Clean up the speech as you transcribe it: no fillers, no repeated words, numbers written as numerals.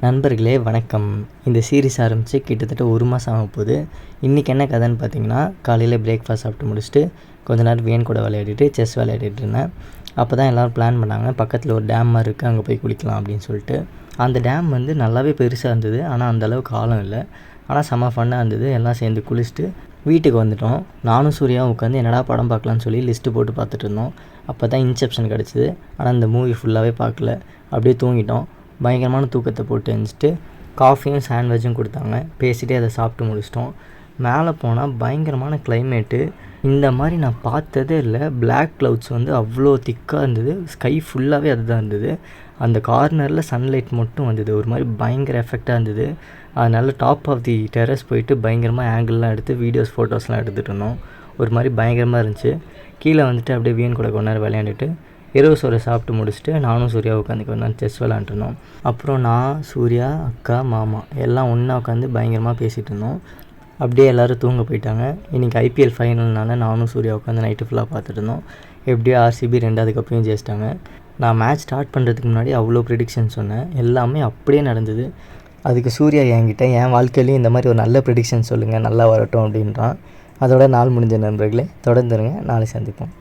நண்பர்களே வணக்கம். இந்த சீரிஸ் ஆரம்பித்து கிட்டத்தட்ட 1 மாதம் ஆக போகுது. இன்றைக்கி என்ன கதைன்னு பார்த்தீங்கன்னா, காலையில் பிரேக்ஃபாஸ்ட் சாப்பிட்டு முடிச்சுட்டு கொஞ்ச நேரம் வியன் கூட விளையாடிட்டு செஸ் விளையாடிட்டு இருந்தேன். அப்போ தான் எல்லோரும் பிளான் பண்ணாங்க, பக்கத்தில் ஒரு டேம் மாதிரி இருக்குது, அங்கே போய் குளிக்கலாம் அப்படின்னு சொல்லிட்டு. அந்த டேம் வந்து நல்லாவே பெருசாக இருந்தது, ஆனால் அந்தளவுக்கு ஆழம் இல்லை. ஆனால் செம்ம ஃபன்னாக இருந்தது. எல்லாம் சேர்ந்து குளிச்சுட்டு வீட்டுக்கு வந்துவிட்டோம். நானும் சூர்யாவும் உட்காந்து என்னடா படம் பார்க்கலான்னு சொல்லி லிஸ்ட்டு போட்டு பார்த்துட்டு இருந்தோம். அப்போ தான் இன்செப்ஷன் கிடச்சிது. ஆனால் அந்த மூவி ஃபுல்லாகவே பார்க்கல, அப்படியே தூங்கிட்டோம். பயங்கரமான தூக்கத்தை போட்டு எழுந்துச்சிட்டு காஃபியும் சாண்ட்விச்சும் கொடுத்தாங்க. பேசிகிட்டே அதை சாப்பிட்டு முடிச்சிட்டோம். மேலே போனால் பயங்கரமான கிளைமேட்டு. இந்த மாதிரி நான் பார்த்ததே இல்லை. பிளாக் க்ளவுட்ஸ் வந்து அவ்வளோ திக்காக இருந்தது. ஸ்கை ஃபுல்லாகவே அதுதான் இருந்தது. அந்த கார்னரில் சன்லைட் மட்டும் வந்தது. ஒரு மாதிரி பயங்கர எஃபெக்டாக இருந்தது. அதனால டாப் ஆஃப் தி டெரஸ் போயிட்டு பயங்கரமாக ஆங்கிள்லாம் எடுத்து வீடியோஸ் ஃபோட்டோஸ்லாம் எடுத்துகிட்டு இருந்தோம். ஒரு மாதிரி பயங்கரமாக இருந்துச்சு. கீழே வந்துட்டு அப்படியே வியன் கூட கொஞ்ச நேரம் விளையாண்டுட்டு இரவு சோறை சாப்பிட்டு முடிச்சுட்டு நானும் சூர்யா உட்காந்து கொஞ்ச நேரம் செஸ் விளையாண்டுருந்தோம். அப்புறம் நான், சூர்யா, அக்கா, மாமா எல்லாம் ஒன்றா உட்காந்து பயங்கரமாக பேசிகிட்டு இருந்தோம். அப்படியே எல்லோரும் தூங்க போயிட்டாங்க. இன்றைக்கி ஐபிஎல் ஃபைனல்னால நானும் சூர்யா உட்காந்து நைட்டு ஃபுல்லாக பார்த்துட்டு இருந்தோம். எப்படியோ ஆர்சிபி 2வது கப்பையும் ஜெயிச்சிட்டாங்க. நான் மேட்ச் ஸ்டார்ட் பண்ணுறதுக்கு முன்னாடி அவ்வளோ ப்ரெடிக்ஷன் சொன்னேன். எல்லாமே அப்படியே நடந்தது. அதுக்கு சூர்யா என்கிட்ட என் வாழ்க்கையிலையும் இந்த மாதிரி ஒரு நல்ல ப்ரெடிக்ஷன் சொல்லுங்கள், நல்லா வரட்டும் அப்படின்றான். அதோட நாள் முடிஞ்ச நண்பர்களே, தொடர்ந்துருங்க. நாளை சந்திப்போம்.